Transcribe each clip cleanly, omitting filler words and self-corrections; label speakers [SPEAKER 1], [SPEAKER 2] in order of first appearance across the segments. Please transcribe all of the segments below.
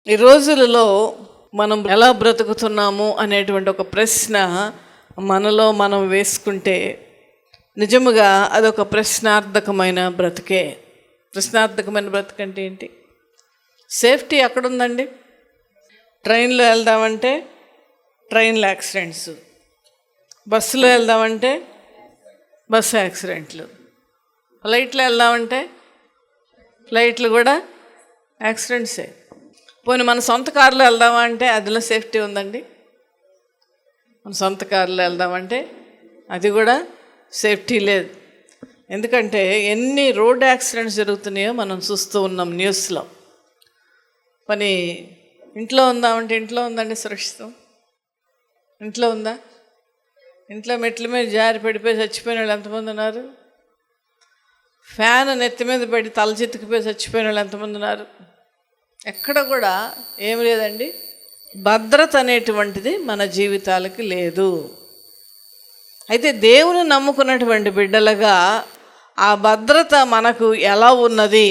[SPEAKER 1] ఈ రోజులలో మనం ఎలా బ్రతుకుతున్నాము అనేటువంటి ఒక ప్రశ్న మనలో మనం వేసుకుంటే నిజముగా అదొక ప్రశ్నార్థకమైన బ్రతికే. ప్రశ్నార్థకమైన బ్రతుకు అంటే ఏంటి? సేఫ్టీ ఎక్కడుందండి? ట్రైన్లో వెళ్దామంటే ట్రైన్లో యాక్సిడెంట్స్, బస్సులో వెళ్దామంటే బస్సు యాక్సిడెంట్లు, ఫ్లైట్లో వెళ్దామంటే ఫ్లైట్లు కూడా యాక్సిడెంట్సే. పోనీ మన సొంత కారులో వెళ్దామా అంటే అందులో సేఫ్టీ ఉందండి? మన సొంత కారులో వెళ్దామంటే అది కూడా సేఫ్టీ లేదు. ఎందుకంటే ఎన్ని రోడ్ యాక్సిడెంట్స్ జరుగుతున్నాయో మనం చూస్తూ ఉన్నాం న్యూస్లో. పని ఇంట్లో ఉందామంటే ఇంట్లో ఉందండి సురక్షితం? ఇంట్లో ఉందా? ఇంట్లో మెట్ల మీద జారి పడిపోయి చచ్చిపోయిన వాళ్ళు ఎంతమంది ఉన్నారు? ఫ్యాన్ నెత్తి మీద పడి తల చితికిపోయి చచ్చిపోయిన వాళ్ళు ఎంతమంది ఉన్నారు? ఎక్కడ కూడా ఏం లేదండి, భద్రత అనేటువంటిది మన జీవితాలకి లేదు. అయితే దేవుని నమ్ముకున్నటువంటి బిడ్డలుగా ఆ భద్రత మనకు ఎలా ఉన్నది?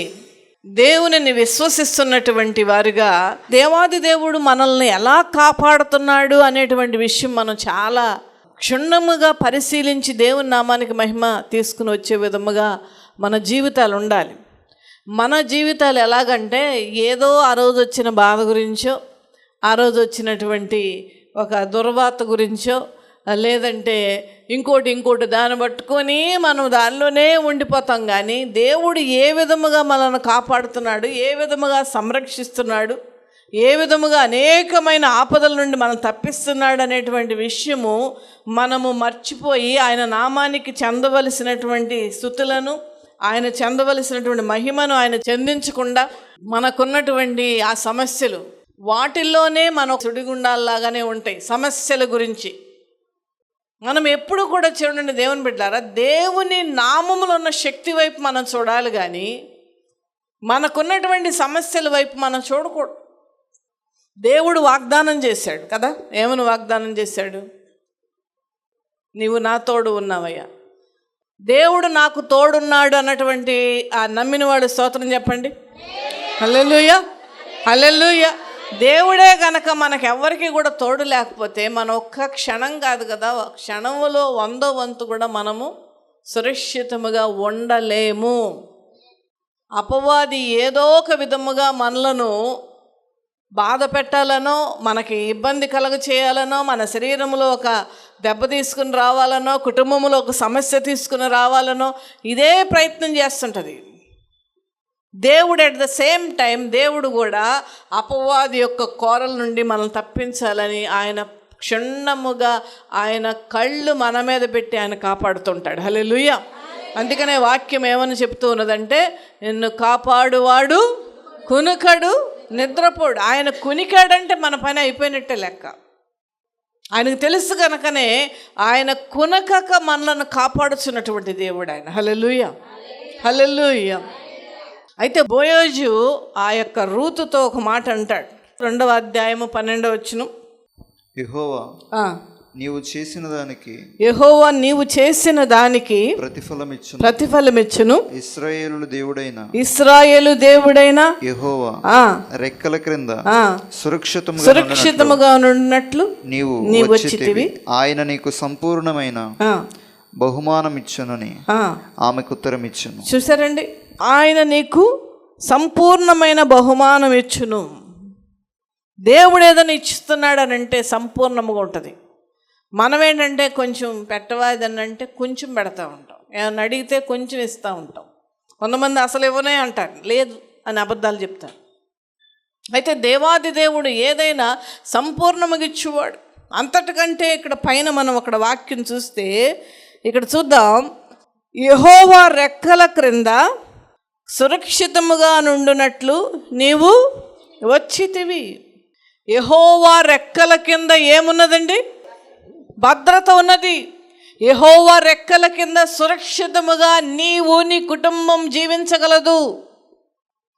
[SPEAKER 1] దేవునిని విశ్వసిస్తున్నటువంటి వారిగా దేవాది దేవుడు మనల్ని ఎలా కాపాడుతున్నాడు అనేటువంటి విషయం మనం చాలా క్షుణ్ణముగా పరిశీలించి దేవుని నామానికి మహిమ తీసుకుని వచ్చే విధముగా మన జీవితాలు ఉండాలి. మన జీవితాలు ఎలాగంటే ఏదో ఆ రోజు వచ్చిన బాధ గురించో, ఆ రోజు వచ్చినటువంటి ఒక దుర్వార్త గురించో, లేదంటే ఇంకోటి దాన్ని పట్టుకొని మనం దానిలోనే ఉండిపోతాం. కానీ దేవుడు ఏ విధముగా మనల్ని కాపాడుతున్నాడు, ఏ విధముగా సంరక్షిస్తున్నాడు, ఏ విధముగా అనేకమైన ఆపదల నుండి మనం తప్పిస్తున్నాడు అనేటువంటి విషయము మనము మర్చిపోయి ఆయన నామానికి చెందవలసినటువంటి స్తుతులను, ఆయన చెందవలసినటువంటి మహిమను ఆయన చెందించకుండా మనకున్నటువంటి ఆ సమస్యలు వాటిల్లోనే మనం సుడిగుండాల్లాగానే ఉంటాయి. సమస్యల గురించి మనం ఎప్పుడు కూడా చూడండి దేవుని బిడ్డలారా, దేవుని నామములో ఉన్న శక్తి వైపు మనం చూడాలి కానీ మనకున్నటువంటి సమస్యల వైపు మనం చూడకూడదు. దేవుడు వాగ్దానం చేశాడు కదా, ఏమని వాగ్దానం చేశాడు? నీవు నా తోడు ఉన్నావయ్యా. దేవుడు నాకు తోడున్నాడు అన్నటువంటి ఆ నమ్మినవాడు స్తోత్రం చెప్పండి. హల్లెలూయా, హల్లెలూయా. దేవుడే గనక మనకెవ్వరికి కూడా తోడు లేకపోతే మనం ఒక్క క్షణం కాదు కదా, క్షణంలో 100వ వంతు కూడా మనము సురక్షితముగా ఉండలేము. అపవాది ఏదో ఒక విధముగా మనలను బాధ పెట్టాలనో, మనకి ఇబ్బంది కలుగ చేయాలనో, మన శరీరంలో ఒక దెబ్బ తీసుకుని రావాలనో, కుటుంబంలో ఒక సమస్య తీసుకుని రావాలనో ఇదే ప్రయత్నం చేస్తుంటుంది. దేవుడు అట్ ద సేమ్ టైం దేవుడు కూడా అపవాది యొక్క కోరల నుండి మనం తప్పించాలని ఆయన క్షుణ్ణముగా ఆయన కళ్ళు మన మీద పెట్టి ఆయన కాపాడుతుంటాడు. హల్లెలూయా. అందుకనే వాక్యం ఏమని చెప్తూ ఉన్నదంటే, నిన్ను కాపాడువాడు కునుకడు నిద్రపోడు. ఆయన కునికాడంటే మన పని అయిపోయినట్టే లెక్క. ఆయనకు తెలుసు కనుకనే ఆయన కునకక మనలను కాపాడుచున్నటువంటి దేవుడు ఆయన. హల్లెలూయా, హల్లెలూయా. అయితే బోయోజు ఆ యొక్క రూతుతో ఒక మాట అంటాడు. 2వ అధ్యాయము 12వ వచనం.
[SPEAKER 2] యెహోవా నీవు చేసిన దానికి ప్రతిఫలమిచ్చును. ఇశ్రాయేలు దేవుడైన యెహోవా రెక్కల క్రింద సురక్షితముగా ఉన్నట్లు నీవు వచ్చితివి. ఆయన నీకు సంపూర్ణమైన బహుమానం ఇచ్చునని ఆమెకు ఉత్తరం ఇచ్చును. చూసారండి, ఆయన నీకు సంపూర్ణమైన బహుమానం ఇచ్చును. దేవుడు ఏదైనా ఇస్తున్నాడు అని అంటే సంపూర్ణంగా ఉంటుంది. మనం ఏంటంటే కొంచెం పెట్టవా ఏదన్నా అంటే కొంచెం పెడతా ఉంటాం, ఏమన్నా అడిగితే కొంచెం ఇస్తూ ఉంటాం. కొంతమంది అసలు ఇవ్వనే అంటారు, లేదు అని అబద్ధాలు చెప్తారు. అయితే దేవాది దేవుడు ఏదైనా సంపూర్ణముగా ఇచ్చేవాడు. అంతటికంటే ఇక్కడ పైన మనం అక్కడ వాక్యం చూస్తే, ఇక్కడ చూద్దాం, యెహోవా రెక్కల క్రింద సురక్షితముగా నుండునట్లు నీవు వచ్చితివి. యెహోవా రెక్కల కింద ఏమున్నదండి? భద్రత ఉన్నది. యెహోవా రెక్కల కింద సురక్షితముగా నీవు నీ కుటుంబం జీవించగలదు.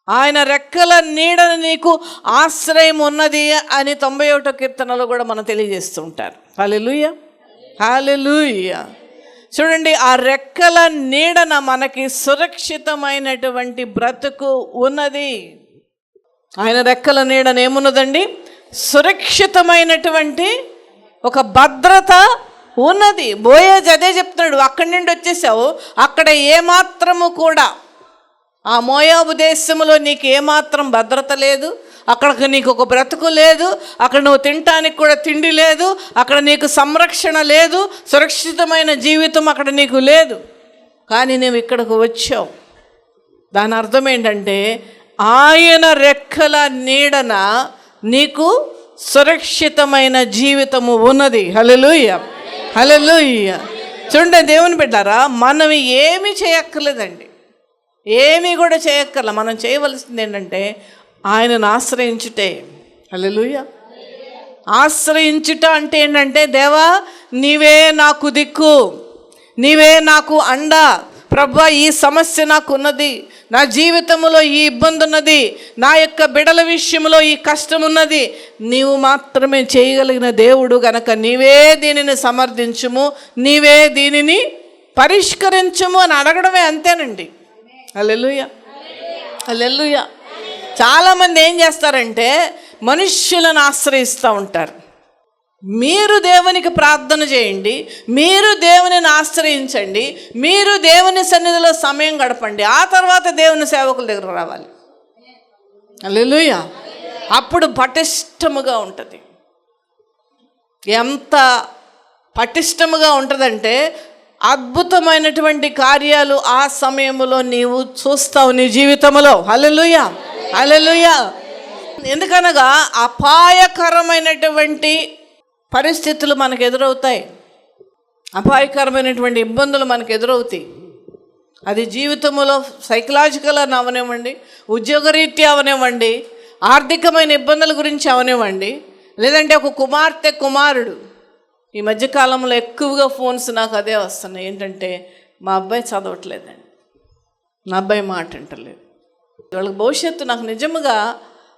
[SPEAKER 2] ఆయన రెక్కల నీడను నీకు ఆశ్రయం ఉన్నది అని 91వ కీర్తనలో కూడా మనం తెలియజేస్తూ ఉంటారు. హల్లెలూయా, హల్లెలూయా. చూడండి, ఆ రెక్కల నీడన మనకి సురక్షితమైనటువంటి బ్రతుకు ఉన్నది.
[SPEAKER 1] ఆయన రెక్కల నీడన ఏమున్నదండి? సురక్షితమైనటువంటి ఒక భద్రత ఉన్నది. బోయేజ్ అదే చెప్తున్నాడు, అక్కడి నుండి వచ్చేసావు, అక్కడ ఏమాత్రము కూడా ఆ మోయాబు దేశంలో నీకు ఏమాత్రం భద్రత లేదు, అక్కడికి నీకు ఒక బ్రతుకు లేదు, అక్కడ నువ్వు తినటానికి కూడా తిండి లేదు, అక్కడ నీకు సంరక్షణ లేదు, సురక్షితమైన జీవితం అక్కడ నీకు లేదు. కానీ నువ్వు ఇక్కడికి వచ్చావు. దాని అర్థం ఏంటంటే ఆయన రెక్కల నీడన నీకు సురక్షితమైన జీవితము ఉన్నది. హల్లెలూయా, హల్లెలూయా. చూడండి దేవుని బిడ్డారా, మనం ఏమీ చేయక్కర్లేదండి, ఏమీ కూడా చేయక్కర్ల. మనం చేయవలసింది ఏంటంటే ఆయనను ఆశ్రయించుటే. హల్లెలూయా. ఆశ్రయించుట అంటే ఏంటంటే, దేవా నీవే నాకు దిక్కు, నీవే నాకు అండ, ప్రభువా ఈ సమస్య నాకు ఉన్నది, నా జీవితంలో ఈ ఇబ్బంది ఉన్నది, నా యొక్క బిడల విషయంలో ఈ కష్టం ఉన్నది, నీవు మాత్రమే చేయగలిగిన దేవుడు గనక నీవే దీనిని సమర్థించుము, నీవే దీనిని పరిష్కరించుము అని అడగడమే, అంతేనండి. హల్లెలూయా, హల్లెలూయా. చాలామంది ఏం చేస్తారంటే మనుష్యులను ఆశ్రయిస్తూ ఉంటారు. మీరు దేవునికి ప్రార్థన చేయండి, మీరు దేవునిని ఆశ్రయించండి, మీరు దేవుని సన్నిధిలో సమయం గడపండి, ఆ తర్వాత దేవుని సేవకుల దగ్గర రావాలి. హల్లెలూయా. అప్పుడు పటిష్టముగా ఉంటుంది. ఎంత పటిష్టముగా ఉంటుందంటే అద్భుతమైనటువంటి కార్యాలు ఆ సమయంలో నీవు చూస్తావు నీ జీవితంలో. హల్లెలూయా, హల్లెలూయా. ఎందుకనగా అపాయకరమైనటువంటి పరిస్థితులు మనకు ఎదురవుతాయి, అపాయకరమైనటువంటి ఇబ్బందులు మనకు ఎదురవుతాయి. అది జీవితంలో సైకలాజికల్ అని అవనివ్వండి, ఉద్యోగరీత్యా అవనివ్వండి, ఆర్థికమైన ఇబ్బందుల గురించి అవనివ్వండి, లేదంటే ఒక కుమార్తె కుమారుడు. ఈ మధ్యకాలంలో ఎక్కువగా ఫోన్స్ నాకు అదే వస్తున్నాయి. ఏంటంటే మా అబ్బాయి చదవట్లేదండి, నా అబ్బాయి మాట వింటలేదు, వాళ్ళకి భవిష్యత్తు. నాకు నిజంగా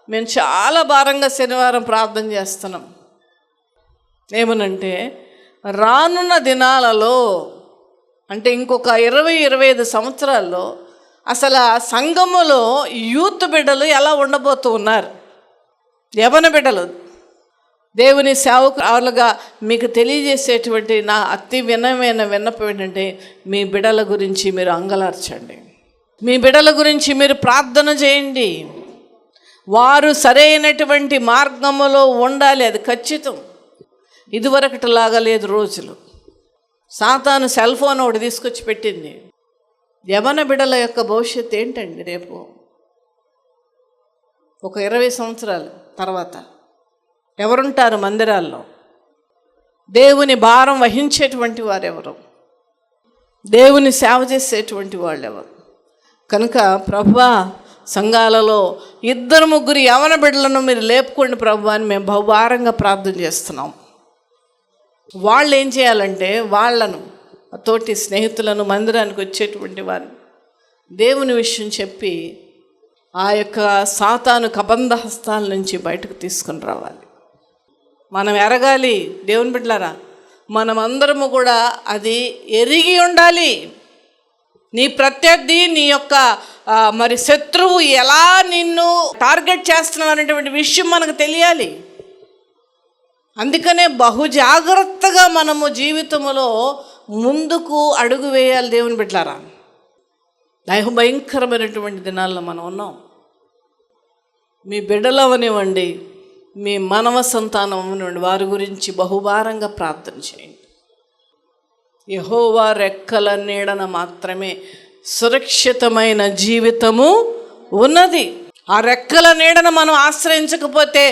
[SPEAKER 1] మేము చాలా భారంగా శనివారం ప్రార్థన చేస్తున్నాం. ఏమనంటే రానున్న దినాలలో, అంటే ఇంకొక 20-25 సంవత్సరాల్లో అసలు ఆ సంఘములో యూత్ బిడ్డలు ఎలా ఉండబోతూ ఉన్నారు, యవన బిడ్డలు. దేవుని సేవకులుగా మీకు తెలియజేసేటువంటి నా అతి వినమైన విన్నపం ఏంటంటే, మీ బిడ్డల గురించి మీరు అంగలార్చండి, మీ బిడ్డల గురించి మీరు ప్రార్థన చేయండి. వారు సరైనటువంటి మార్గములో ఉండాలి, అది ఖచ్చితం. ఇదివరకటిలాగా లేదు రోజులు. సాతాను సెల్ ఫోన్ ఒకటి తీసుకొచ్చి పెట్టింది. యవన బిడ్డల యొక్క భవిష్యత్తు ఏంటండి? రేపు ఒక 20 సంవత్సరాల తర్వాత ఎవరుంటారు మందిరాల్లో? దేవుని భారం వహించేటువంటి వారెవరు? దేవుని సేవ చేసేటువంటి వాళ్ళు ఎవరు? కనుక ప్రభువా, సంఘాలలో 2-3 యవన బిడ్డలను మీరు లేపుకోండి ప్రభువా అని మేము బహుభారంగా ప్రార్థన చేస్తున్నాం. వాళ్ళు ఏం చేయాలంటే వాళ్ళను, తోటి స్నేహితులను, మందిరానికి వచ్చేటువంటి వారు దేవుని విషయం చెప్పి ఆ యొక్క సాతాను కబంధ హస్తాల నుంచి బయటకు తీసుకుని రావాలి. మనం ఎరగాలి దేవుని బిడ్డలారా, మనమందరము కూడా అది ఎరిగి ఉండాలి. నీ ప్రత్యర్థి, నీ యొక్క మరి శత్రువు ఎలా నిన్ను టార్గెట్ చేస్తున్నావు అనేటువంటి విషయం మనకు తెలియాలి. అందుకనే బహు జాగ్రత్తగా మనము జీవితంలో ముందుకు అడుగు వేయాలి దేవుని బిడ్డలారా. భయంకరమైనటువంటి దినాల్లో మనం ఉన్నాం. మీ బిడ్డలు అవనివ్వండి, మీ మానవ సంతానం అవనివ్వండి, వారి గురించి బహుభారంగా ప్రార్థన చేయండి. యెహోవా రెక్కల నీడన మాత్రమే సురక్షితమైన జీవితము ఉన్నది. ఆ రెక్కల నీడను మనం ఆశ్రయించకపోతే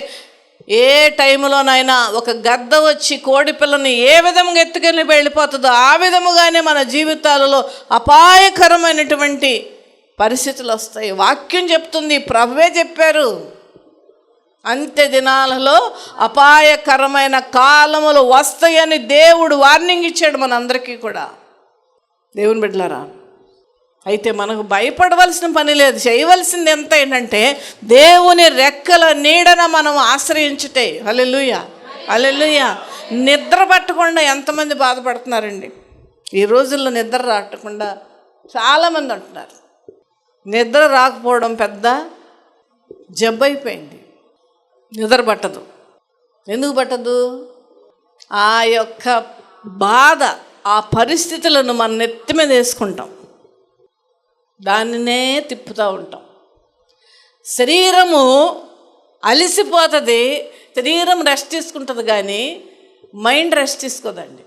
[SPEAKER 1] ఏ టైంలోనైనా ఒక గద్ద వచ్చి కోడి పిల్లని ఏ విధంగా ఎత్తుకెళ్ళి వెళ్ళిపోతుందో ఆ విధముగానే మన జీవితాలలో అపాయకరమైనటువంటి పరిస్థితులు వస్తాయి. వాక్యం చెప్తుంది, ప్రభువే చెప్పారు, అంత్య దినాలలో అపాయకరమైన కాలములు వస్తాయని దేవుడు వార్నింగ్ ఇచ్చాడు మనందరికీ కూడా. దేవుని బిడ్డలారా, అయితే మనకు భయపడవలసిన పని లేదు. చేయవలసింది ఎంత ఏంటంటే దేవుని రెక్కల నీడన మనం ఆశ్రయించుటే. హల్లెలూయా, హల్లెలూయా. నిద్ర పట్టకుండా ఎంతమంది బాధపడుతున్నారండి ఈ రోజుల్లో? నిద్ర రాకుండా చాలామంది అంటున్నారు. నిద్ర రాకపోవడం పెద్ద జబ్బైపోయింది, నిద్ర పట్టదు. ఎందుకు పట్టదు? ఆ యొక్క బాధ, ఆ పరిస్థితులను మన నెత్తి మీద వేసుకుంటాం, దానినే తిప్పుతూ ఉంటాం. శరీరము అలిసిపోతుంది, శరీరం రెస్ట్ తీసుకుంటుంది, కానీ మైండ్ రెస్ట్ తీసుకోదండి.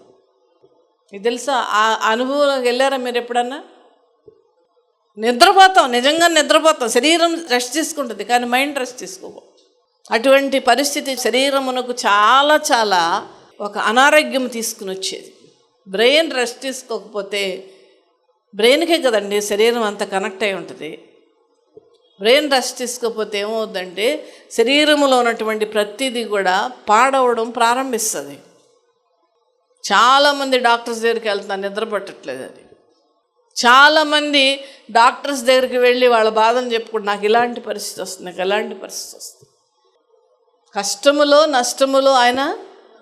[SPEAKER 1] ఇది తెలుసా? ఆ అనుభవంలోకి వెళ్ళారా మీరు ఎప్పుడన్నా? నిద్రపోతాం, నిజంగా నిద్రపోతాం, శరీరం రెస్ట్ తీసుకుంటుంది కానీ మైండ్ రెస్ట్ తీసుకోవు. అటువంటి పరిస్థితి శరీరమునకు చాలా చాలా ఒక అనారోగ్యం తీసుకుని వచ్చేది. బ్రెయిన్ రెస్ట్ తీసుకోకపోతే, బ్రెయిన్కే కదండి శరీరం అంతా కనెక్ట్ అయి ఉంటుంది. బ్రెయిన్ రెస్ట్ తీసుకోకపోతే ఏమవుద్దంటే శరీరంలో ఉన్నటువంటి ప్రతిదీ కూడా పాడవడం ప్రారంభిస్తుంది. చాలామంది డాక్టర్స్ దగ్గరికి వెళ్తున్నారు, నిద్ర పట్టట్లేదు. అది చాలామంది డాక్టర్స్ దగ్గరికి వెళ్ళి వాళ్ళ బాధను చెప్పుకుంటూ నాకు ఇలాంటి పరిస్థితి వస్తుంది, నాకు ఎలాంటి పరిస్థితి వస్తుంది. కష్టములో నష్టములో ఆయన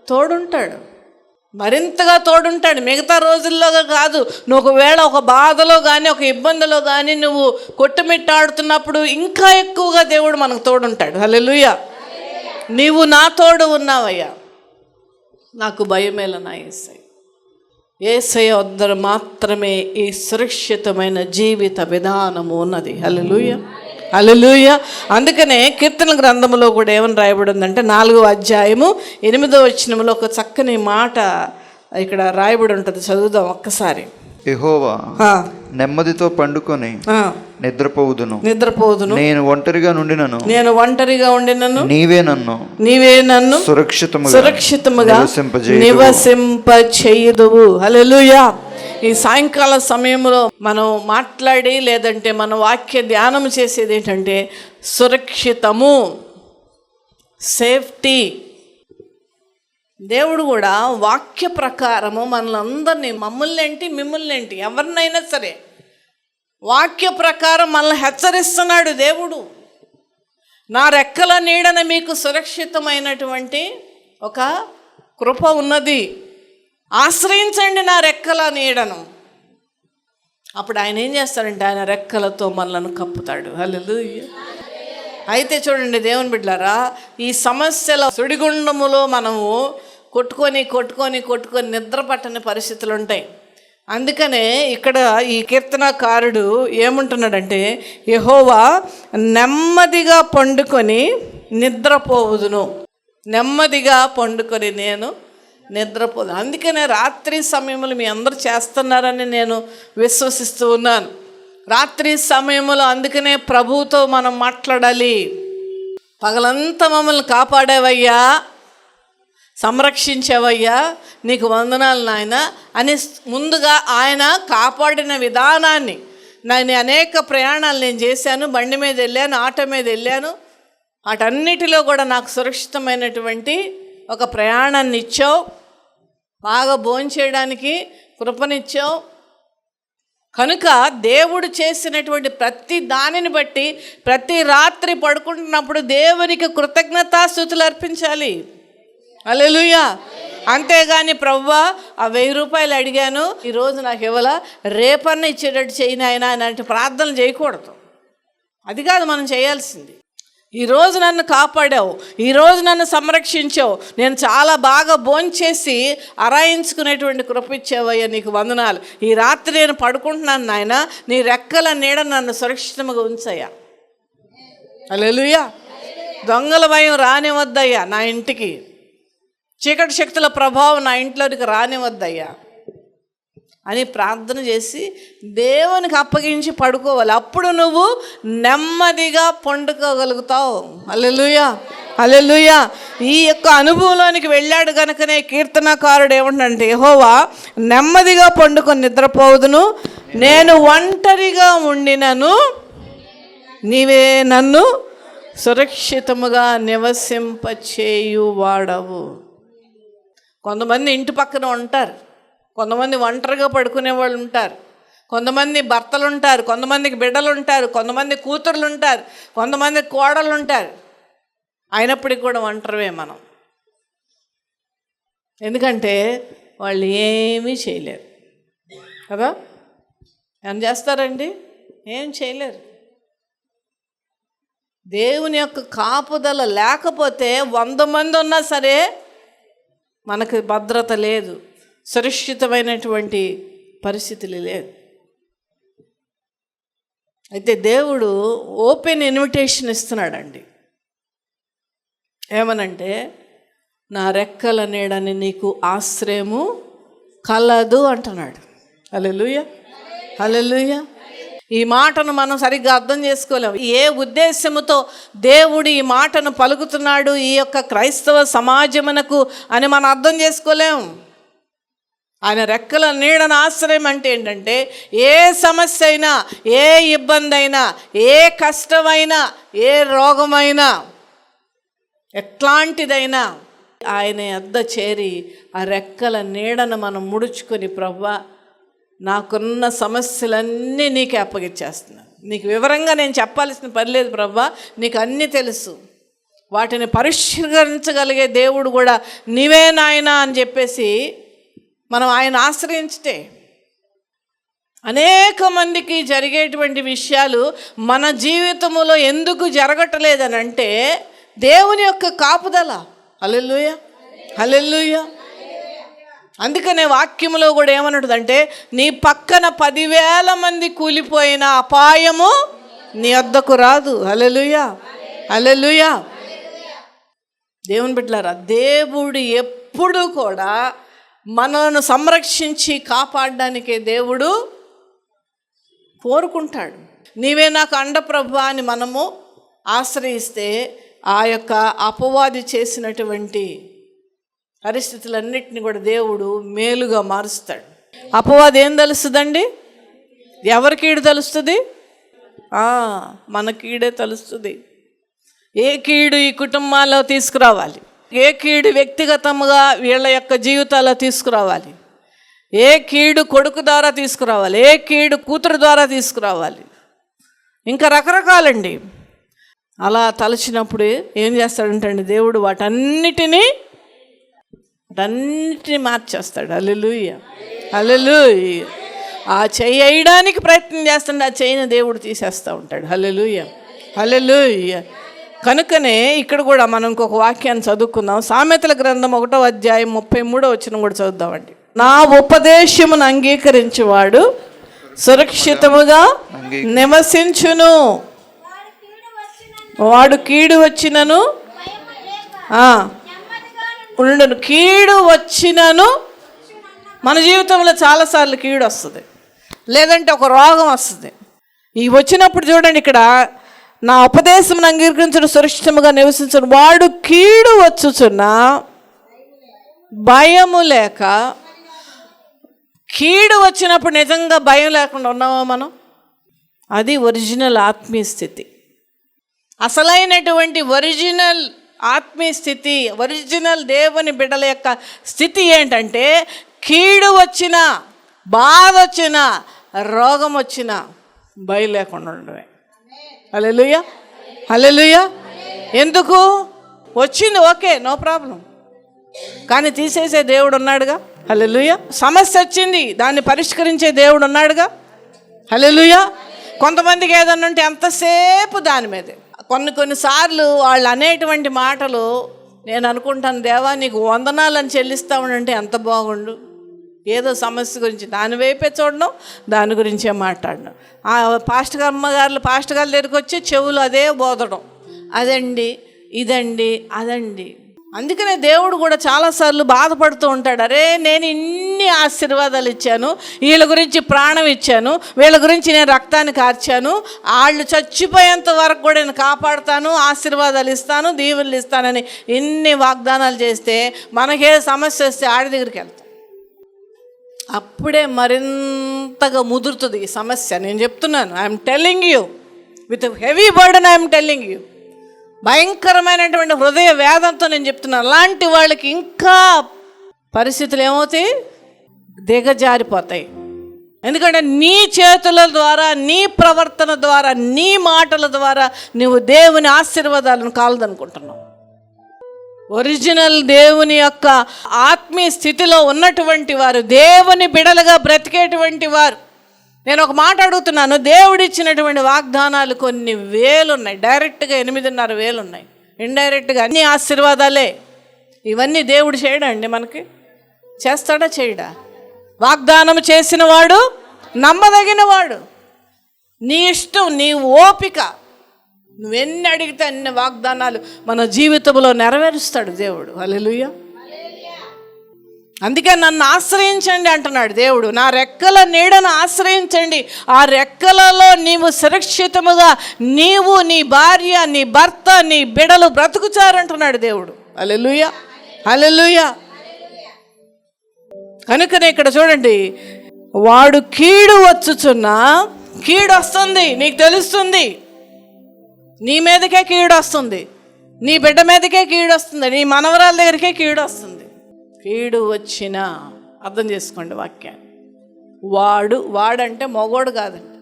[SPEAKER 1] తోడుంటాడు, మరింతగా తోడుంటాడు. మిగతా రోజుల్లోగా కాదు, నువ్వు ఒకవేళ ఒక బాధలో కానీ ఒక ఇబ్బందిలో కానీ నువ్వు కొట్టుమిట్టాడుతున్నప్పుడు ఇంకా ఎక్కువగా దేవుడు మనకు తోడుంటాడు. హల్లెలూయా. నీవు నా తోడు ఉన్నావయ్యా, నాకు భయమేలా నా యేసయ్య. యేసయ్య వద్ద మాత్రమే ఈ సురక్షితమైన జీవిత విధానము ఉన్నది. హల్లెలూయా, హల్లెలూయా. అందుకనే కీర్తన గ్రంథంలో కూడా ఏమని రాయబడి ఉందంటే 4వ అధ్యాయము 8వ వచనంలో ఒక చక్కని మాట ఇక్కడ రాయబడి ఉంటుంది. చదువుదాం ఒక్కసారి.
[SPEAKER 2] యెహోవా నెమ్మదితో పండుకొని నిద్రపోవుదును, నేను ఒంటరిగా ఉండినను నీవే నన్ను సురక్షితముగా నివసింపచేయుదువు. హల్లెలూయా. ఈ సాయంకాల సమయంలో మనం మాట్లాడి లేదంటే మన వాక్య ధ్యానం చేసేది ఏంటంటే సురక్షితము, సేఫ్టీ. దేవుడు కూడా వాక్య ప్రకారము మనలందరినీ, మిమ్మల్ని ఏంటి ఎవరినైనా సరే వాక్య ప్రకారం మనల్ని హెచ్చరిస్తున్నాడు దేవుడు. నా రెక్కల నీడన మీకు సురక్షితమైనటువంటి ఒక కృప ఉన్నది, ఆశ్రయించండి నా రెక్కల నీడను. అప్పుడు ఆయన ఏం చేస్తాడంటే ఆయన రెక్కలతో మనలను కప్పుతాడు. హల్లెలూయా. అయితే చూడండి దేవుని బిడ్డలారా, ఈ సమస్యల సుడిగుండములో మనము కొట్టుకొని నిద్ర పట్టని పరిస్థితులు ఉంటాయి. అందుకనే ఇక్కడ ఈ కీర్తనకారుడు ఏమంటున్నాడంటే యెహోవా నెమ్మదిగా పండుకొని నిద్రపోవుదును, నెమ్మదిగా పండుకొని నేను నిద్రపోదు. అందుకనే రాత్రి సమయంలో మీ అందరూ చేస్తున్నారని నేను విశ్వసిస్తూ ఉన్నాను. రాత్రి సమయంలో అందుకనే ప్రభువుతో మనం మాట్లాడాలి. పగలంతా మమ్మల్ని కాపాడేవయ్యా, సంరక్షించేవయ్యా, నీకు వందనాలు నాయన అని ముందుగా ఆయన కాపాడిన విధానాన్ని, నేను అనేక ప్రయాణాలు నేను చేశాను, బండి మీద వెళ్ళాను, ఆటో మీద వెళ్ళాను, వాటన్నిటిలో కూడా నాకు సురక్షితమైనటువంటి ఒక ప్రయాణాన్ని ఇచ్చావు, బాగా భోంచేయడానికి కృపనిచ్చావు. కనుక దేవుడు చేసినటువంటి ప్రతి దానిని బట్టి ప్రతి రాత్రి పడుకుంటున్నప్పుడు దేవునికి కృతజ్ఞతాస్తుతులు అర్పించాలి. హల్లెలూయా. అంతేగాని ప్రభువా ఆ 1000 రూపాయలు అడిగాను, ఈరోజు నాకు ఇవ్వాల, రేపన్న ఇచ్చేటట్టు చేయను ఆయన అలాంటి ప్రార్థనలు చేయకూడదు. అది కాదు మనం చేయాల్సింది. ఈరోజు నన్ను కాపాడావు, ఈరోజు నన్ను సంరక్షించావు, నేను చాలా బాగా భోంచేసి అరాయించుకునేటువంటి కృప ఇచ్చావయ్యా, నీకు వందనాలు. ఈ రాత్రి నేను పడుకుంటున్నాను నాయన, నీ రెక్కల నీడ నన్ను సురక్షితంగా ఉంచయ్యా. హల్లెలూయా. దొంగల భయం రానివద్దయ్యా నా ఇంటికి, చీకటి శక్తుల ప్రభావం నా ఇంట్లోనికి రానివద్దయ్యా అని ప్రార్థన చేసి దేవునికి అప్పగించి పడుకోవాలి. అప్పుడు నువ్వు నెమ్మదిగా పండుకోగలుగుతావు. హల్లెలూయా, హల్లెలూయా. ఈ యొక్క అనుభవంలోనికి వెళ్ళాడు కనుకనే కీర్తనకారుడు ఏమంటాడంటే యెహోవా నెమ్మదిగా పండుకొని నిద్రపోవుదును, నేను ఒంటరిగా ఉండినను నీవే నన్ను సురక్షితముగా నివసింపచేయువాడవు. కొంతమంది ఇంటి పక్కన ఉంటారు, కొంతమంది ఒంటరిగా పడుకునే వాళ్ళు ఉంటారు, కొంతమంది భర్తలు ఉంటారు, కొంతమందికి బిడ్డలు ఉంటారు, కొంతమంది కూతుర్లు ఉంటారు, కొంతమంది కోడళ్ళు ఉంటారు. అయినప్పటికీ కూడా ఒంటరివే మనం. ఎందుకంటే వాళ్ళు ఏమీ చేయలేరు కదా. ఏం చేస్తారండి? ఏం చేయలేరు.
[SPEAKER 1] దేవుని యొక్క కాపుదల లేకపోతే 100 మంది ఉన్నా సరే మనకు భద్రత లేదు, సురక్షితమైనటువంటి పరిస్థితులు లేదు. అయితే దేవుడు ఓపెన్ ఇన్విటేషన్ ఇస్తున్నాడండి. ఏమనంటే, నా రెక్కల నీడని నీకు ఆశ్రయము కలదు అంటున్నాడు. హల్లెలూయా, హల్లెలూయా. ఈ మాటను మనం సరిగ్గా అర్థం చేసుకోలేము. ఏ ఉద్దేశముతో దేవుడు ఈ మాటను పలుకుతున్నాడు ఈ యొక్క క్రైస్తవ సమాజమునకు అని మనం అర్థం చేసుకోలేము. ఆయన రెక్కల నీడన ఆశ్రయం అంటే ఏంటంటే, ఏ సమస్య అయినా, ఏ ఇబ్బంది అయినా, ఏ కష్టమైనా, ఏ రోగమైనా, ఎట్లాంటిదైనా ఆయన యొద్ద చేరి ఆ రెక్కల నీడను మనం ముడుచుకొని, ప్రభువా నాకున్న సమస్యలన్నీ నీకే అప్పగిచ్చేస్తున్నాను, నీకు వివరంగా నేను చెప్పాల్సిన పని లేదు ప్రభువా, నీకు అన్నీ తెలుసు, వాటిని పరిష్కరించగలిగే దేవుడు కూడా నీవే నాయనా అని చెప్పేసి మనం ఆయన ఆశ్రయించితే అనేక మందికి జరిగేటువంటి విషయాలు మన జీవితంలో ఎందుకు జరగట్లేదని అంటే దేవుని యొక్క కాపుదల. హల్లెలూయా, హల్లెలూయా. అందుకనే వాక్యములో కూడా ఏమన్నదంటే, నీ పక్కన 10,000 మంది కూలిపోయిన అపాయము నీ వద్దకు రాదు. హల్లెలూయా, హల్లెలూయా. దేవుని బిడ్డలారా, దేవుడు ఎప్పుడు కూడా మనలను సంరక్షించి కాపాడడానికే దేవుడు కోరుకుంటాడు. నీవే నాకు అండ ప్రభువా అని మనము ఆశ్రయిస్తే ఆ యొక్క అపవాది చేసినటువంటి పరిస్థితులన్నిటిని కూడా దేవుడు మేలుగా మారుస్తాడు. అపవాది ఏం తెలుస్తుందండి? ఎవరి కీడు తెలుస్తుంది? మన కీడే తెలుస్తుంది. ఏ కీడు ఈ కుటుంబాల్లో తీసుకురావాలి, ఏ కీడు వ్యక్తిగతంగా వీళ్ళ యొక్క జీవితాల్లో తీసుకురావాలి, ఏ కీడు కొడుకు ద్వారా తీసుకురావాలి, ఏ కీడు కూతురు ద్వారా తీసుకురావాలి, ఇంకా రకరకాలండి. అలా తలచినప్పుడు ఏం చేస్తాడంటే దేవుడు వాటన్నిటినీ మార్చేస్తాడు. హల్లెలూయా, హల్లెలూయా. ఆ చెయ్యి వేయడానికి ప్రయత్నం చేస్తుంటే ఆ చెయ్యిని దేవుడు తీసేస్తూ ఉంటాడు. హల్లెలూయా, హల్లెలూయా. కనుకనే ఇక్కడ కూడా మనం ఇంకొక వాక్యాన్ని చదువుకుందాం. సామెతల గ్రంథం 1వ అధ్యాయం 33వ వచనం కూడా చదువుదామండి. నా ఉపదేశమును అంగీకరించువాడు సురక్షితముగా నివసించును, వాడు కీడు వచ్చినను ఉండను. కీడు వచ్చినను, మన జీవితంలో చాలాసార్లు కీడు వస్తుంది, లేదంటే ఒక రోగం వస్తుంది. ఈ వచ్చినప్పుడు చూడండి, ఇక్కడ నా ఉపదేశం అంగీకరించడం సురక్షితంగా నివసించడం, వాడు కీడు వచ్చుచున్న భయము లేక. కీడు వచ్చినప్పుడు నిజంగా భయం లేకుండా ఉన్నామా మనం? అది ఒరిజినల్ ఆత్మీయ స్థితి. అసలైనటువంటి ఒరిజినల్ ఆత్మీయ స్థితి, ఒరిజినల్ దేవుని బిడ్డల యొక్క స్థితి ఏంటంటే, కీడు వచ్చినా, బాధ వచ్చినా, రోగం వచ్చినా భయం లేకుండా ఉండడమే. హల్లెలూయా, హల్లెలూయా. ఎందుకు వచ్చింది? ఓకే, నో ప్రాబ్లం, కానీ తీసేసే దేవుడు ఉన్నాడుగా. హల్లెలూయా. సమస్య వచ్చింది, దాన్ని పరిష్కరించే దేవుడు ఉన్నాడుగా. హల్లెలూయా. కొంతమందికి ఏదన్నా ఉంటే ఎంతసేపు దాని మీదే. కొన్నిసార్లు వాళ్ళు అనేటువంటి మాటలు నేను అనుకుంటాను, దేవా నీకు వందనాలని చెల్లిస్తామనంటే ఎంత బాగుండు. ఏదో సమస్య గురించి దాని వైపే చూడడం, దాని గురించే మాట్లాడడం. పాస్టర్ గారి దగ్గరికి వచ్చి చెవులు అదే బోదడం, అదండి ఇదండి అదండి. అందుకనే దేవుడు కూడా చాలాసార్లు బాధపడుతూ ఉంటాడు. అరే నేను ఇన్ని ఆశీర్వాదాలు ఇచ్చాను, వీళ్ళ గురించి ప్రాణం ఇచ్చాను, వీళ్ళ గురించి నేను రక్తాన్ని కార్చాను, వాళ్ళు చచ్చిపోయేంత వరకు కూడా నేను కాపాడుతాను, ఆశీర్వాదాలు ఇస్తాను, దీవెనలు ఇస్తానని ఇన్ని వాగ్దానాలు చేస్తే మనకే సమస్య వస్తే ఆడి దగ్గరికి వెళ్తాం. అప్పుడే మరింతగా ముదురుతుంది ఈ సమస్య. నేను చెప్తున్నాను, I'm telling you with heavy burden, I'm telling you. భయంకరమైనటువంటి హృదయ వేదంతో నేను చెప్తున్నాను. అలాంటి వాళ్ళకి ఇంకా పరిస్థితులు ఏమవుతాయి? దిగజారిపోతాయి. ఎందుకంటే నీ చేతుల ద్వారా, నీ ప్రవర్తన ద్వారా, నీ మాటల ద్వారా నువ్వు దేవుని ఆశీర్వాదాలను కాలదనుకుంటున్నావు. ఒరిజినల్ దేవుని యొక్క ఆత్మీయ స్థితిలో ఉన్నటువంటి వారు, దేవుని బిడలుగా బ్రతికేటువంటి వారు, నేను ఒక మాట అడుగుతున్నాను, దేవుడిచ్చినటువంటి వాగ్దానాలు కొన్ని వేలు ఉన్నాయి. డైరెక్ట్గా 8,500 ఉన్నాయి, ఇండైరెక్ట్గా అన్ని ఆశీర్వాదాలే. ఇవన్నీ దేవుడు చేయడండి, మనకి చేస్తాడా చేయడా? వాగ్దానం చేసిన వాడు నమ్మదగిన వాడు. నీ ఇష్టం, నీ ఓపిక, నువ్వెన్ని అడిగితే అన్ని వాగ్దానాలు మన జీవితంలో నెరవేరుస్తాడు దేవుడు. హల్లెలూయా. అందుకే నన్ను ఆశ్రయించండి అంటున్నాడు దేవుడు. నా రెక్కల నీడను ఆశ్రయించండి, ఆ రెక్కలలో నీవు సురక్షితముగా నీవు, నీ భార్య, నీ భర్త, నీ బిడలు బ్రతుకుచారంటున్నాడు దేవుడు. హల్లెలూయా, హల్లెలూయా. కనుకనే ఇక్కడ చూడండి, వాడు కీడు వచ్చుచున్నా, కీడు వస్తుంది, నీకు తెలుస్తుంది, నీ మీదకే కీడు వస్తుంది, నీ బిడ్డ మీదకే కీడు వస్తుంది, నీ మనవరాల దగ్గరికే కీడు వస్తుంది. కీడు వచ్చినా అర్థం చేసుకోండి వాక్యాన్ని. వాడంటే మగోడు కాదండి,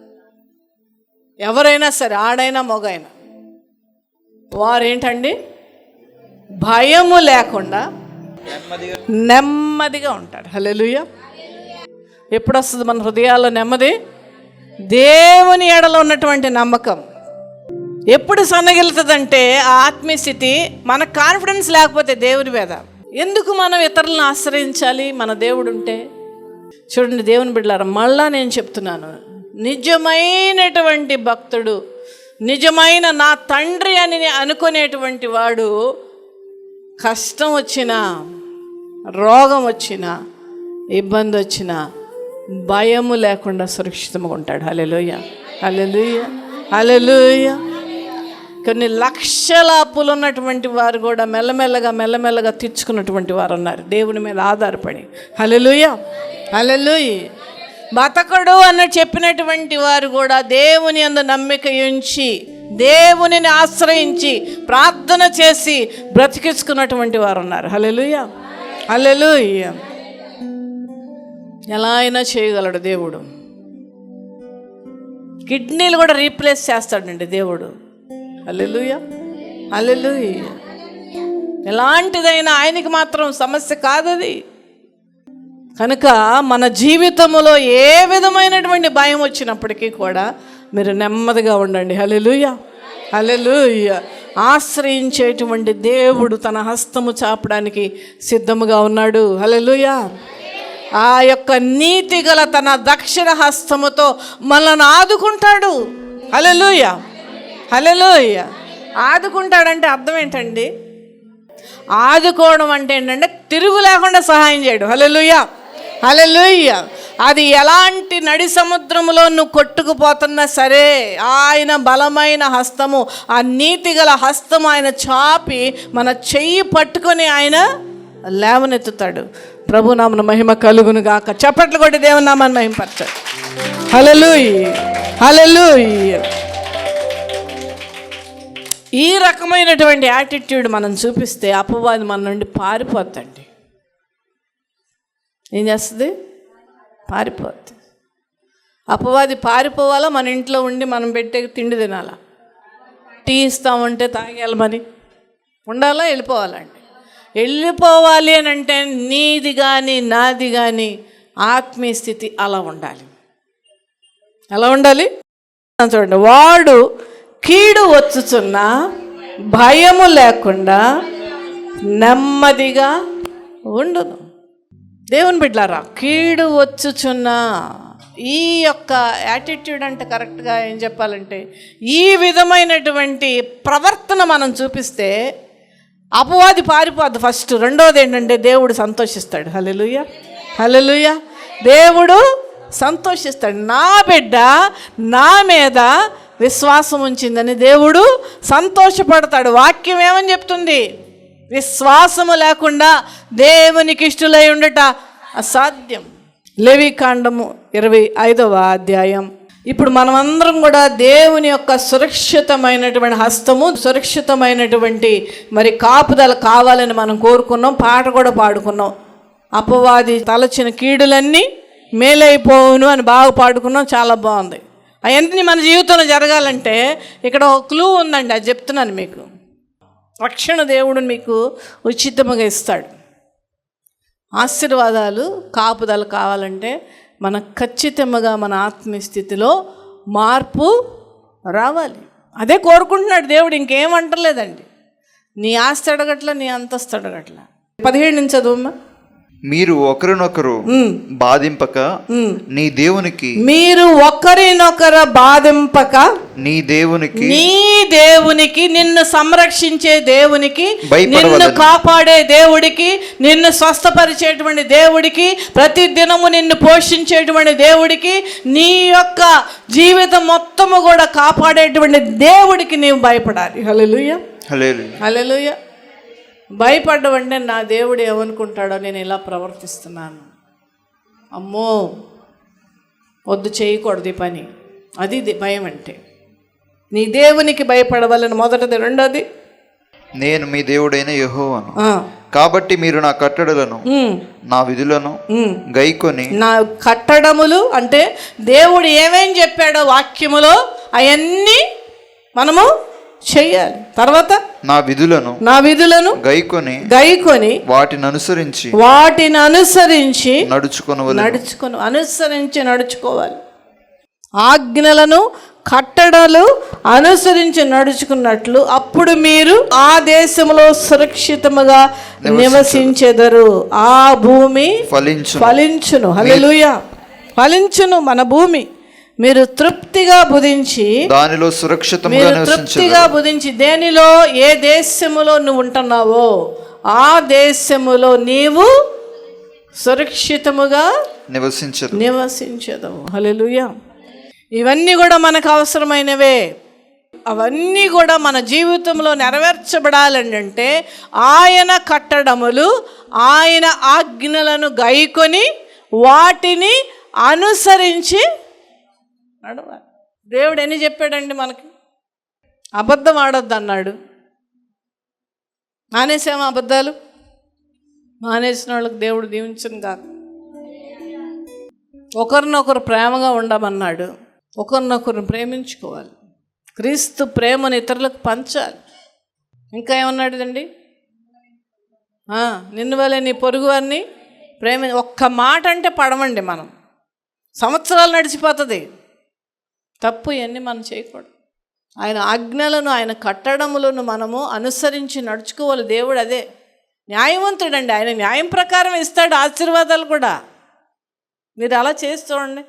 [SPEAKER 1] ఎవరైనా సరే, ఆడైనా మగైనా, వారేంటండి భయము లేకుండా నెమ్మదిగా ఉంటాడు. హల్లెలూయా. ఎప్పుడు వస్తుంది మన హృదయాల్లో నెమ్మది? దేవుని ఎడలో ఉన్నటువంటి నమ్మకం. ఎప్పుడు సన్నగిలుతుందంటే ఆ ఆత్మీయ స్థితి, మన కాన్ఫిడెన్స్ లేకపోతే దేవుని మీద. ఎందుకు మనం ఇతరులను ఆశ్రయించాలి మన దేవుడు ఉంటే? చూడండి దేవుని బిడ్డలారా, మళ్ళా నేను చెప్తున్నాను, నిజమైనటువంటి భక్తుడు, నిజమైన నా తండ్రి అని అనుకునేటువంటి వాడు కష్టం వచ్చినా, రోగం వచ్చినా, ఇబ్బంది వచ్చినా భయము లేకుండా సురక్షితంగా ఉంటాడు. హల్లెలూయా, హల్లెలూయా, హల్లెలూయా. కొన్ని లక్షల అప్పులు ఉన్నటువంటి వారు కూడా మెల్లమెల్లగా తీర్చుకున్నటువంటి వారు ఉన్నారు దేవుని మీద ఆధారపడి. హల్లెలూయా, హల్లెలూయా. బతకడు అని చెప్పినటువంటి వారు కూడా దేవుని యందు నమ్మిక ఉంచి, దేవునిని ఆశ్రయించి, ప్రార్థన చేసి బ్రతికించుకున్నటువంటి వారు ఉన్నారు. హల్లెలూయా, హల్లెలూయా. ఎలా అయినా చేయగలడు దేవుడు. కిడ్నీలు కూడా రీప్లేస్ చేస్తాడండి దేవుడు. హల్లెలూయా, హల్లెలూయా. ఎలాంటిదైనా ఆయనకి మాత్రం సమస్య కాదది. కనుక మన జీవితంలో ఏ విధమైనటువంటి భయం వచ్చినప్పటికీ కూడా మీరు నెమ్మదిగా ఉండండి. హల్లెలూయా, హల్లెలూయా. ఆశ్రయించేటువంటి దేవుడు తన హస్తము చాపడానికి సిద్ధముగా ఉన్నాడు. హల్లెలూయా. ఆ యొక్క నీతి గల తన దక్షిణ హస్తముతో మనల్ని ఆదుకుంటాడు. హల్లెలూయా, హల్లెలూయా. ఆదుకుంటాడంటే అర్థం ఏంటండి? ఆదుకోవడం అంటే ఏంటంటే తిరుగు లేకుండా సహాయం చేయడు. హల్లెలూయా, హల్లెలూయా. అది ఎలాంటి నడి సముద్రంలో నువ్వు కొట్టుకుపోతున్నా సరే, ఆయన బలమైన హస్తము, ఆ నీతి గల హస్తము ఆయన చాపి మన చెయ్యి పట్టుకొని ఆయన లేవనెత్తుతాడు. ప్రభు నామన మహిమ కలుగును గాక. చప్పట్లు కొట్టి దేవుని నామాన్ని మహిమపరచాడు. హల్లెలూయా, హల్లెలూయా. ఈ రకమైనటువంటి యాటిట్యూడ్ మనం చూపిస్తే అపవాది మన నుండి పారిపోద్దండి. ఏం చేస్తుంది? పారిపోద్ది. అపవాది పారిపోవాలా, మన ఇంట్లో ఉండి మనం పెట్టే తిండి తినాలా? టీ ఇస్తామంటే తాగేయాలి, మరి ఉండాలా, వెళ్ళిపోవాలండి. వెళ్ళిపోవాలి అని అంటే నీది కానీ నాది కానీ ఆత్మీయ స్థితి అలా ఉండాలి. ఎలా ఉండాలి చూడండి. వాడు కీడు వచ్చుచున్నా భయము లేకుండా నెమ్మదిగా ఉండును. దేవుని బిడ్డలారా, కీడు వచ్చుచున్నా, ఈ యొక్క యాటిట్యూడ్ అంటే కరెక్ట్గా ఏం చెప్పాలంటే ఈ విధమైనటువంటి ప్రవర్తన మనం చూపిస్తే అపవాది పారిపోద్ది ఫస్ట్. రెండోది ఏంటంటే దేవుడు సంతోషిస్తాడు. హల్లెలూయా, హల్లెలూయా. దేవుడు సంతోషిస్తాడు. నా బిడ్డ నా మీద విశ్వాసం ఉంచిందని దేవుడు సంతోషపడతాడు. వాక్యం ఏమని చెప్తుంది? విశ్వాసము లేకుండా దేవునికి ఇష్టలై ఉండట అసాధ్యం. లేవికాండము 25వ అధ్యాయం. ఇప్పుడు మనమందరం కూడా దేవుని యొక్క సురక్షితమైనటువంటి హస్తము, సురక్షితమైనటువంటి మరి కాపుదల కావాలని మనం కోరుకున్నాం, పాట కూడా పాడుకున్నాం. అపవాది తలచిన కీడులన్నీ మేలైపోవును అని బాగా పాడుకున్నాం, చాలా బాగుంది. అవన్నీ మన జీవితంలో జరగాలంటే ఇక్కడ ఒక క్లూ ఉందండి, అది చెప్తున్నాను మీకు. రక్షణ దేవుడు మీకు ఉచితముగా ఇస్తాడు. ఆశీర్వాదాలు కాపుదల కావాలంటే మన ఖచ్చితంగా మన ఆత్మీయ స్థితిలో మార్పు రావాలి. అదే కోరుకుంటున్నాడు దేవుడు, ఇంకేమంటలేదండి. నీ ఆస్తి అడగట్ల, నీ అంతస్తు అడగట్ల. 17 నుంచి చదువమ్మా.
[SPEAKER 2] మీరు ఒకరినొకరు బాధింపక నీ దేవునికి,
[SPEAKER 1] మీరు ఒకరినొకరు బాధింపక నీ దేవునికి నిన్ను సంరక్షించే దేవునికి, నిన్ను కాపాడే దేవుడికి, నిన్ను స్వస్థపరిచేటువంటి దేవుడికి, ప్రతి దినము నిన్ను పోషించేటువంటి దేవుడికి, నీ యొక్క జీవితం మొత్తము కూడా కాపాడేటువంటి దేవుడికి నీవు భయపడాలి. హల్లెలూయా, హల్లెలూయా. భయపడ్డవంటే నా దేవుడు ఏమనుకుంటాడో, నేను ఇలా ప్రవర్తిస్తున్నాను, అమ్మో వద్దు, చేయకూడదు ఈ పని, అది భయం అంటే. నీ దేవునికి భయపడవలని మొదటిది. రెండోది,
[SPEAKER 2] నేను మీ దేవుడైన యెహోవాను, కాబట్టి మీరు నా కట్టడలను నా విధులను గైకొని.
[SPEAKER 1] నా కట్టడములు అంటే దేవుడు ఏమేం చెప్పాడో వాక్యములో అవన్నీ మనము చెయ్యాలి. తర్వాత
[SPEAKER 2] నా విధులను గైకొని వాటిని అనుసరించి
[SPEAKER 1] నడుచుకోవాలి. ఆజ్ఞలను కట్టడలు అనుసరించి నడుచుకున్నట్లు అప్పుడు మీరు ఆ దేశంలో సురక్షితముగా నివసించెదరు. ఆ భూమి ఫలించును. హల్లెలూయా. ఫలించును మన భూమి. మీరు తృప్తిగా బుధించి దానిలో తృప్తిగా బుధించి, దేనిలో, ఏ దేశములో నువ్వు ఉంటున్నావో ఆ దేశములో నీవు సురక్షితముగా నివసించదవు. హల్లెలూయా. ఇవన్నీ కూడా మనకు అవసరమైనవే. అవన్నీ కూడా మన జీవితంలో నెరవేర్చబడాలంటే ఆయన కట్టడములు, ఆయన ఆజ్ఞలను గైకొని వాటిని అనుసరించి నడవాలి. దేవుడు ఎన్ని చెప్పాడండి మనకి? అబద్ధం ఆడొద్దు అన్నాడు. మానేసామా అబద్ధాలు? మానేసిన వాళ్ళకి దేవుడు దీవించను కాదు. ఒకరినొకరు ప్రేమగా ఉండమన్నాడు. ఒకరినొకరు ప్రేమించుకోవాలి. క్రీస్తు ప్రేమను ఇతరులకు పంచాలి. ఇంకా ఏమన్నాడు అండి? నిన్ను వలె నీ పొరుగు వారిని ఒక్క మాట అంటే పడమండి మనం, సంవత్సరాలు నడిచిపోతుంది. తప్పు ఇవన్నీ మనం చేయకూడదు. ఆయన ఆజ్ఞలను, ఆయన కట్టడములను మనము అనుసరించి నడుచుకోవాలి. దేవుడు అదే న్యాయవంతుడండి. ఆయన న్యాయం ప్రకారం ఇస్తాడు ఆశీర్వాదాలు కూడా. మీరు అలా చేస్తుండండి,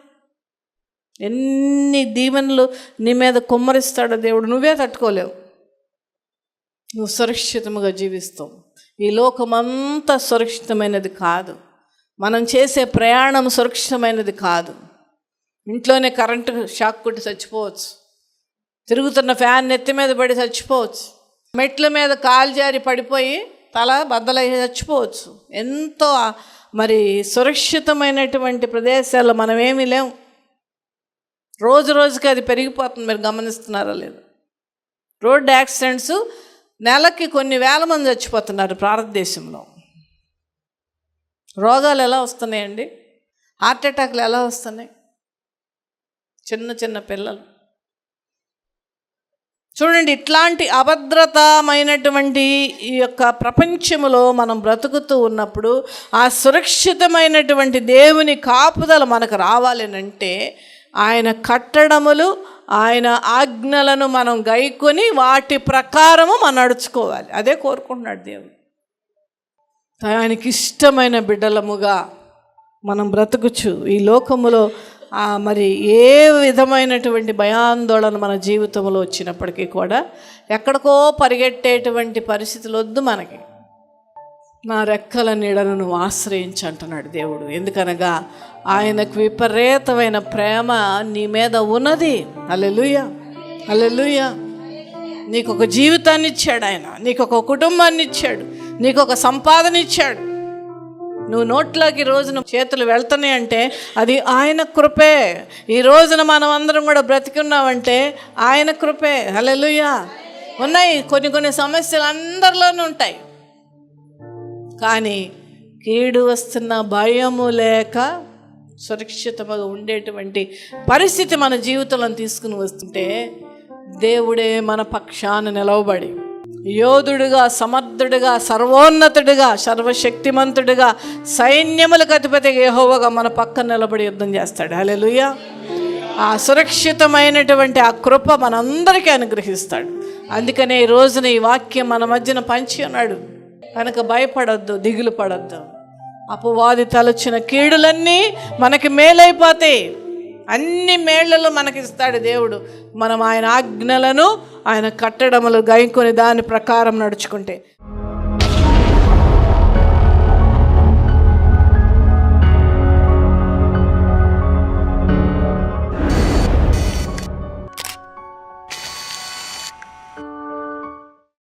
[SPEAKER 1] ఎన్ని దీవెనలు నీ మీద కుమ్మరిస్తాడో దేవుడు, నువ్వే తట్టుకోలేవు. నువ్వు సురక్షితంగా జీవిస్తావు. ఈ లోకమంతా సురక్షితమైనది కాదు. మనం చేసే ప్రయాణం సురక్షితమైనది కాదు. ఇంట్లోనే కరెంటు షాక్ కొట్టి చచ్చిపోవచ్చు. తిరుగుతున్న ఫ్యాన్ నెత్తి మీద పడి చచ్చిపోవచ్చు. మెట్ల మీద కాలు జారి పడిపోయి తల బద్దలయ్యి చచ్చిపోవచ్చు. ఎంతో మరి సురక్షితమైనటువంటి ప్రదేశాల్లో మనమేమీ లేవు. రోజు రోజుకి అది పెరిగిపోతుంది. మీరు గమనిస్తున్నారా లేదు? రోడ్డు యాక్సిడెంట్స్ నెలకి కొన్ని వేల మంది చచ్చిపోతున్నారు భారతదేశంలో. రోగాలు ఎలా వస్తున్నాయండి? హార్ట్ అటాక్లు ఎలా వస్తున్నాయి? చిన్న చిన్న పిల్లలు చూడండి. ఇట్లాంటి అభద్రతమైనటువంటి ఈ యొక్క ప్రపంచంలో మనం బ్రతుకుతూ ఉన్నప్పుడు ఆ సురక్షితమైనటువంటి దేవుని కాపుదల మనకు రావాలనంటే ఆయన కట్టడములు, ఆయన ఆజ్ఞలను మనం గైకొని వాటి ప్రకారము మనం నడుచుకోవాలి. అదే కోరుకుంటున్నాడు దేవుడు. ఆయనకి ఇష్టమైన బిడ్డలముగా మనం బ్రతుకుచు ఈ లోకములో మరి ఏ విధమైనటువంటి భయాందోళన మన జీవితంలో వచ్చినప్పటికీ కూడా ఎక్కడికో పరిగెట్టేటువంటి పరిస్థితులు వద్దు మనకి. నా రెక్కల నీడను నువ్వు ఆశ్రయించు అంటున్నాడు దేవుడు. ఎందుకనగా ఆయనకు విపరీతమైన ప్రేమ నీ మీద ఉన్నది. హల్లెలూయా, హల్లెలూయా. నీకు ఒక జీవితాన్ని ఇచ్చాడు ఆయన, నీకు ఒక కుటుంబాన్ని ఇచ్చాడు, నీకు ఒక సంపాదన ఇచ్చాడు. నువ్వు నోట్లోకి రోజున చేతులు వెళ్తున్నాయి అంటే అది ఆయన కృపే. ఈ రోజున మనం అందరం కూడా బ్రతికున్నామంటే ఆయన కృపే. హల్లెలూయా. ఉన్నాయి కొన్ని సమస్యలు అందరిలోనూ ఉంటాయి, కానీ కీడు వస్తున్న భయము లేక సురక్షితంగా ఉండేటువంటి పరిస్థితి మన జీవితంలో తీసుకుని వస్తుంటే దేవుడే మన పక్షాన నిలవబడి యోధుడుగా, సమర్థుడుగా, సర్వోన్నతుడిగా, సర్వశక్తిమంతుడిగా, సైన్యములకు అధిపతి యెహోవాగా మన పక్కన నిలబడి యుద్ధం చేస్తాడు. హల్లెలూయా. ఆ సురక్షితమైనటువంటి ఆ కృప మనందరికీ అనుగ్రహిస్తాడు. అందుకనే ఈ రోజున ఈ వాక్యం మన మధ్యన పంచి ఉన్నాడు. కనుక భయపడొద్దు, దిగులు పడొద్దు. అపవాది తలచిన కీడులన్నీ మనకి మేలైపోతాయి. అన్ని మేళ్లలో మనకిస్తాడు దేవుడు, మనం ఆయన ఆజ్ఞలను, ఆయన కట్టడములు గైకొని దాని ప్రకారం నడుచుకుంటే.